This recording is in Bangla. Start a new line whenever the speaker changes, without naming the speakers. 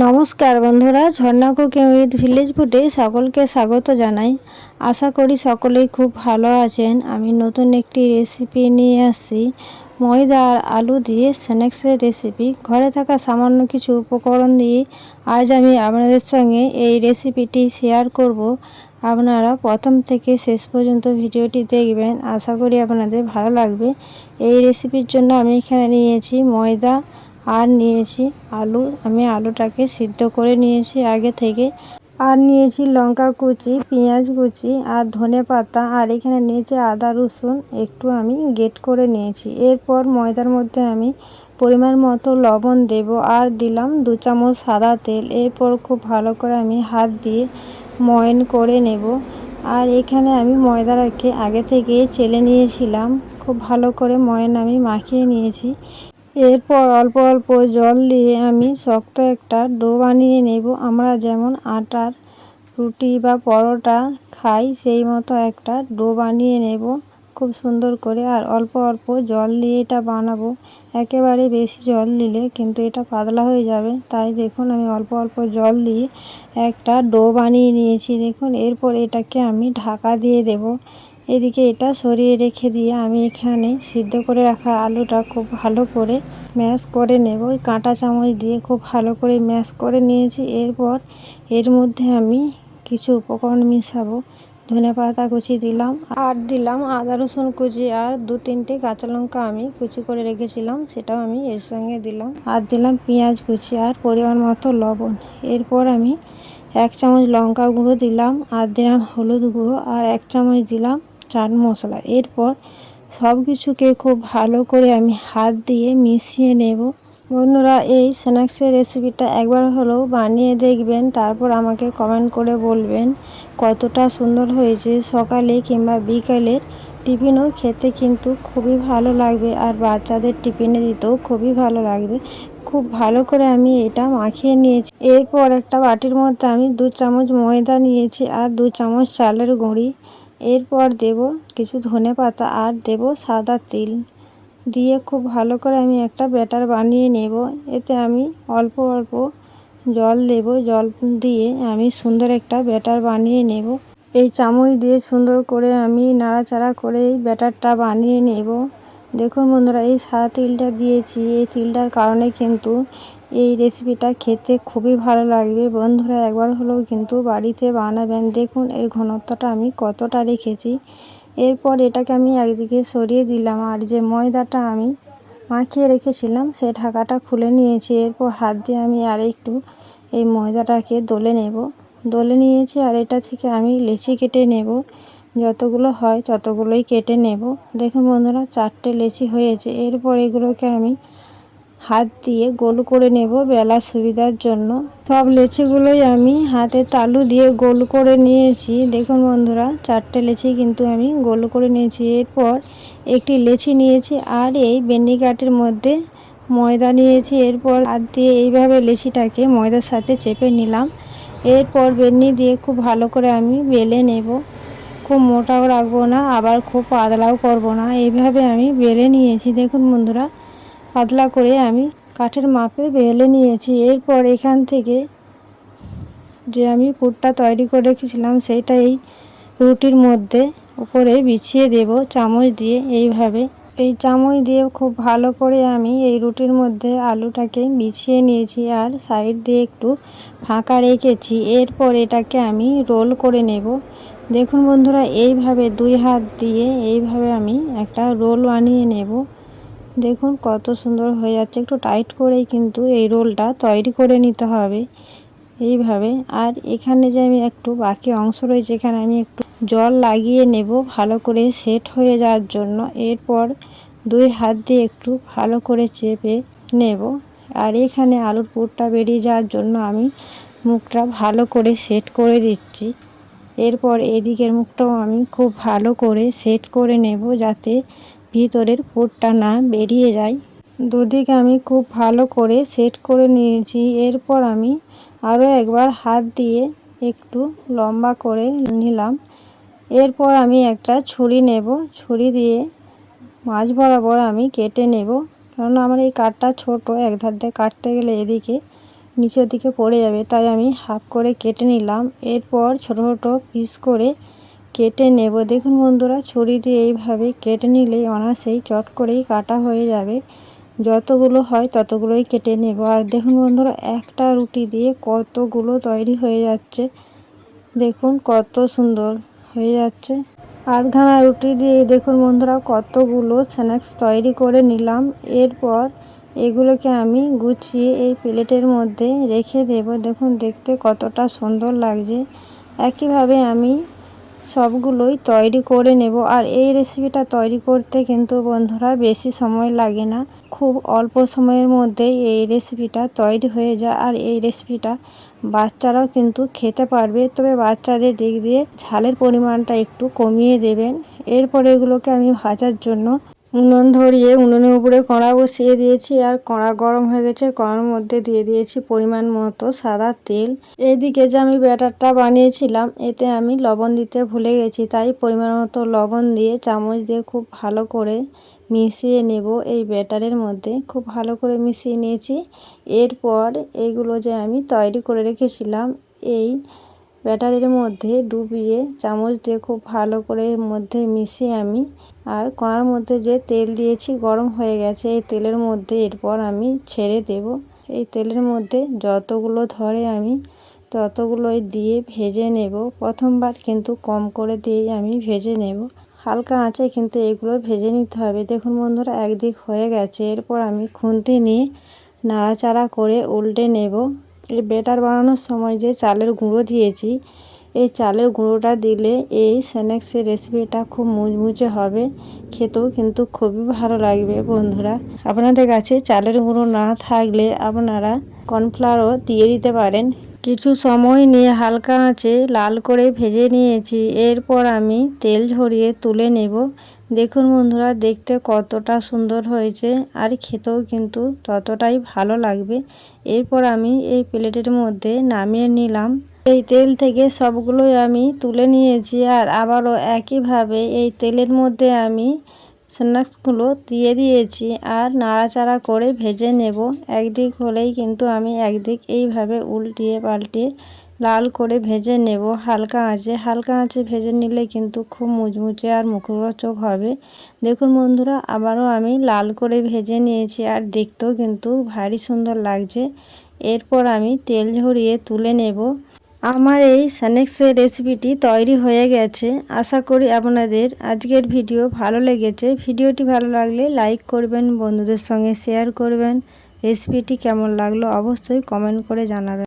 নমস্কার বন্ধুরা, ঝর্ণা কুকিং উইথ ভিলেজ ফুডে সকলকে স্বাগত জানাই। আশা করি সকলেই খুব ভালো আছেন। আমি নতুন একটি রেসিপি নিয়ে আসছি, ময়দা আর আলু দিয়ে স্ন্যাক্সের রেসিপি। ঘরে থাকা সামান্য কিছু উপকরণ দিয়ে আজ আমি আপনাদের সঙ্গে এই রেসিপিটি শেয়ার করব। আপনারা প্রথম থেকে শেষ পর্যন্ত ভিডিওটি দেখবেন, আশা করি আপনাদের ভালো লাগবে। এই রেসিপির জন্য আমি এখানে নিয়েছি ময়দা আর নিয়েছি আলু। আমি আলুটাকে সিদ্ধ করে নিয়েছি আগে থেকে। আর নিয়েছি লঙ্কা কুচি, পেঁয়াজ কুচি আর ধনে পাতা। আর এখানে নিয়েছি আদা রসুন একটু আমি গ্রেট করে নিয়েছি। এরপর ময়দার মধ্যে আমি পরিমাণ মতো লবণ দেব আর দিলাম 2 চামচ সাদা তেল। এরপর খুব ভালো করে আমি হাত দিয়ে ময়ন করে নেব। আর এখানে আমি ময়দাটাকে আগে থেকে চেলে নিয়েছিলাম। খুব ভালো করে ময়ন আমি মাখিয়ে নিয়েছি। এরপর অল্প অল্প জল দিয়ে আমি শক্ত একটা ডো বানিয়ে নেব। আমরা যেমন আটার রুটি বা পরোটা খাই সেই মতো একটা ডো বানিয়ে নেব খুব সুন্দর করে। আর অল্প অল্প জল দিয়ে এটা বানাবো। একেবারে বেশি জল দিলে কিন্তু এটা পাতলা হয়ে যাবে, তাই দেখুন আমি অল্প অল্প জল দিয়ে একটা ডো বানিয়ে নিয়েছি দেখুন। এরপর এটাকে আমি ঢাকা দিয়ে দেব। এদিকে এটা সরিয়ে রেখে দিয়ে আমি এখানে সিদ্ধ করে রাখা আলুটা খুব ভালো করে ম্যাশ করে নেব। কাঁটা চামচ দিয়ে খুব ভালো করে ম্যাশ করে নিয়েছি। এরপর এর মধ্যে আমি কিছু উপকরণ মিশাবো। ধনে পাতা কুচি দিলাম আর দিলাম আদা রসুন কুচি আর 2-3টে কাঁচা লঙ্কা আমি কুচি করে রেখেছিলাম, সেটাও আমি এর সঙ্গে দিলাম। আর দিলাম পেঁয়াজ কুচি আর পরিমাণ মতো লবণ। এরপর আমি 1 চামচ লঙ্কা গুঁড়ো দিলাম আর দিলাম হলুদ গুঁড়ো আর 1 চামচ দিলাম চাট মশলা। এরপর সব কিছুকে খুব ভালো করে আমি হাত দিয়ে মিশিয়ে নেব। বন্ধুরা, এই স্ন্যাক্সের রেসিপিটা একবার হলেও বানিয়ে দেখবেন, তারপর আমাকে কমেন্ট করে বলবেন কতটা সুন্দর হয়েছে। সকালে কিংবা বিকালের টিফিনও খেতে কিন্তু খুবই ভালো লাগবে আর বাচ্চাদের টিফিনে দিতেও খুবই ভালো লাগবে। খুব ভালো করে আমি এটা মাখিয়ে নিয়েছি। এরপর একটা বাটির মধ্যে আমি 2 চামচ ময়দা নিয়েছি আর 2 চামচ চালের গুঁড়ি। এরপর দেব কিছু ধনে পাতা আর দেব সাদা তিল দিয়ে খুব ভালো করে আমি একটা ব্যাটার বানিয়ে নেব। এতে আমি অল্প অল্প জল দেব। জল দিয়ে আমি সুন্দর একটা ব্যাটার বানিয়ে নেব। এই চামচ দিয়ে সুন্দর করে আমি নাড়াচাড়া করে এই ব্যাটারটা বানিয়ে নেব। দেখুন বন্ধুরা, এই সাদা তিলটা দিয়েছি, এই তিলটার কারণে কিন্তু এই রেসিপিটা খেতে খুবই ভালো লাগবে। বন্ধুরা, একবার হলেও কিন্তু বাড়িতে বানাবেন। দেখুন এর ঘনত্বটা আমি কতটা রেখেছি। এরপর এটাকে আমি একদিকে সরিয়ে দিলাম আর যে ময়দাটা আমি মাখিয়ে রেখেছিলাম সেই ঢাকাটা খুলে নিয়েছি। এরপর হাত দিয়ে আমি আর একটু এই ময়দাটাকে দলে নেব। দলে নিয়েছি আর এটা থেকে আমি লেচি কেটে নেব। যতগুলো হয় ততগুলোই কেটে নেব। দেখুন বন্ধুরা, 4টে লেচি হয়েছে। এরপর এগুলোকে আমি হাত দিয়ে গোল করে নেব বেলার সুবিধার জন্য। সব লেচিগুলোই আমি হাতের তালু দিয়ে গোল করে নিয়েছি। দেখুন বন্ধুরা, 4টে লেচি কিন্তু আমি গোল করে নিয়েছি। এরপর একটি লেচি নিয়েছি আর এই বেনি কাঠের মধ্যে ময়দা নিয়েছি। এরপর হাত দিয়ে এইভাবে লেচিটাকে ময়দার সাথে চেপে নিলাম। এরপর বেনি দিয়ে খুব ভালো করে আমি বেলে নেব। খুব মোটাও রাখবো না, আবার খুব পাতলাও করব না, এইভাবে আমি বেলে নিয়েছি। দেখুন বন্ধুরা, পাতলা করে আমি কাঠের মাপে বেলে নিয়েছি। এরপর এখান থেকে যে আমি পুরটা তৈরি করে রেখেছিলাম সেইটা এই রুটির মধ্যে উপরে বিছিয়ে দেব চামচ দিয়ে। এইভাবে এই চামচ দিয়ে খুব ভালো করে আমি এই রুটির মধ্যে আলুটাকে বিছিয়ে নিয়েছি আর সাইড দিয়ে একটু ফাঁকা রেখেছি। এরপর এটাকে আমি রোল করে নেব। দেখুন বন্ধুরা, এইভাবে 2 হাত দিয়ে এইভাবে আমি একটা রোল বানিয়ে নেব। দেখুন কত সুন্দর হয়ে যাচ্ছে। একটু টাইট করেই কিন্তু এই রোলটা তৈরি করে নিতে হবে এইভাবে। আর এখানে যে আমি একটু বাকি অংশ রয়েছে, এখানে আমি একটু জল লাগিয়ে নেব ভালো করে সেট হয়ে যাওয়ার জন্য। এরপর 2 হাত দিয়ে একটু ভালো করে চেপে নেব। আর এখানে আলুর পুরটা বেরিয়ে যাওয়ার জন্য আমি মুখটা ভালো করে সেট করে দিচ্ছি। এরপর এদিকের মুখটাও আমি খুব ভালো করে সেট করে নেব যাতে ভিতরের পুরটা না বেরিয়ে যায়। দুদিকে আমি খুব ভালো করে সেট করে নিয়েছি। এরপর আমি আরও একবার হাত দিয়ে একটু লম্বা করে নিলাম। এরপর আমি একটা ছুরি নেব। ছুরি দিয়ে মাঝ বরাবর আমি কেটে নেব, কারণ আমার এই কাঠটা ছোট, এক ধার দিয়ে কাটতে গেলে এদিকে নিচের দিকে পড়ে যাবে, তাই আমি হাফ করে কেটে নিলাম। এরপর ছোট ছোট পিস করে কেটে নেব। দেখুন বন্ধুরা, ছুরি দিয়ে এইভাবে কেটে নিলেই অনায়াসেই চট করেই কাটা হয়ে যাবে। যতগুলো হয় ততগুলোই কেটে নেব। আর দেখুন বন্ধুরা, একটা রুটি দিয়ে কতগুলো তৈরি হয়ে যাচ্ছে। দেখুন কত সুন্দর হয়ে যাচ্ছে। আধখানা রুটি দিয়ে দেখুন বন্ধুরা কতগুলো স্ন্যাক্স তৈরি করে নিলাম। এরপর এগুলোকে আমি গুছিয়ে এই প্লেটের মধ্যে রেখে দেব। দেখুন দেখতে কতটা সুন্দর লাগছে। একইভাবে আমি সবগুলোই তৈরি করে নেব। আর এই রেসিপিটা তৈরি করতে কিন্তু বন্ধুরা বেশি সময় লাগে না, খুব অল্প সময়ের মধ্যেই এই রেসিপিটা তৈরি হয়ে যায়। আর এই রেসিপিটা বাচ্চারাও কিন্তু খেতে পারবে, তবে বাচ্চাদের দিক দিয়ে ঝালের পরিমাণটা একটু কমিয়ে দেবেন। এরপর এগুলোকে আমি ভাজার জন্য উনুন ধরিয়ে উনুনের উপরে কড়া বসিয়ে দিয়েছি। আর কড়া গরম হয়ে গেছে, কড়ার মধ্যে দিয়ে দিয়েছি পরিমাণ মতো সাদা তেল। এইদিকে যে আমি ব্যাটারটা বানিয়েছিলাম এতে আমি লবণ দিতে ভুলে গেছি, তাই পরিমাণ মতো লবণ দিয়ে চামচ দিয়ে খুব ভালো করে মিশিয়ে নেব। এই ব্যাটারের মধ্যে খুব ভালো করে মিশিয়ে নিয়েছি। এরপর এইগুলো যে আমি তৈরি করে রেখেছিলাম এই ব্যাটারের মধ্যে ডুবিয়ে চামচ দিয়ে খুব ভালো করে এর মধ্যে মিশিয়ে আমি আর কড়ার মধ্যে যে তেল দিয়েছি গরম হয়ে গেছে, এই তেলের মধ্যে এরপর আমি ছেড়ে দেব। এই তেলের মধ্যে যতগুলো ধরে আমি ততগুলোই দিয়ে ভেজে নেব। প্রথমবার কিন্তু কম করে দিয়েই আমি ভেজে নেব। হালকা আঁচে কিন্তু এগুলো ভেজে নিতে হবে। দেখুন বন্ধুরা, একদিক হয়ে গেছে। এরপর আমি খুন্তি নিয়ে নাড়াচাড়া করে উল্টে নেব। এই ব্যাটার বানানোর সময় যে চালের গুঁড়ো দিয়েছি, এই চালের গুঁড়োটা দিলে এই স্ন্যাক্সের রেসিপিটা খুব মুচমুচে হবে, খেতেও কিন্তু খুবই ভালো লাগবে। বন্ধুরা, আপনাদের কাছে চালের গুঁড়ো না থাকলে আপনারা কর্নফ্লাওয়ারও দিয়ে দিতে পারেন। কিছু সময় নিয়ে হালকা আঁচে লাল করে ভেজে নিয়েছি। এরপর আমি তেল ঝরিয়ে তুলে নেব। দেখুন বন্ধুরা, দেখতে কতটা সুন্দর হয়েছে আর খেতেও কিন্তু ততটাই ভালো লাগবে। এরপর আমি এই প্লেটের মধ্যে নামিয়ে নিলাম। এই তেল থেকে সবগুলোই আমি তুলে নিয়েছি। আর আবারও একইভাবে এই তেলের মধ্যে আমি স্ন্যাক্সগুলো দিয়ে দিয়েছি আর নাড়াচাড়া করে ভেজে নেব। একদিক হলেই কিন্তু আমি একদিক এইভাবে উল্টিয়ে পাল্টিয়ে লাল করে ভেজে নেব হালকা আঁচে। হালকা আঁচে ভেজে নিলে কিন্তু খুব মুচমুচে আর মুখরোচক হবে। দেখুন বন্ধুরা, আবারও আমি লাল করে ভেজে নিয়েছি আর দেখতেও কিন্তু ভারী সুন্দর লাগছে। এরপর আমি তেল ঝরিয়ে তুলে নেব। আমার এই স্ন্যাক্সের রেসিপিটি তৈরি হয়ে গেছে। আশা করি আপনাদের আজকের ভিডিও ভালো লেগেছে। ভিডিওটি ভালো লাগলে লাইক করবেন, বন্ধুদের সঙ্গে শেয়ার করবেন। রেসিপিটি কেমন লাগলো অবশ্যই কমেন্ট করে জানাবেন।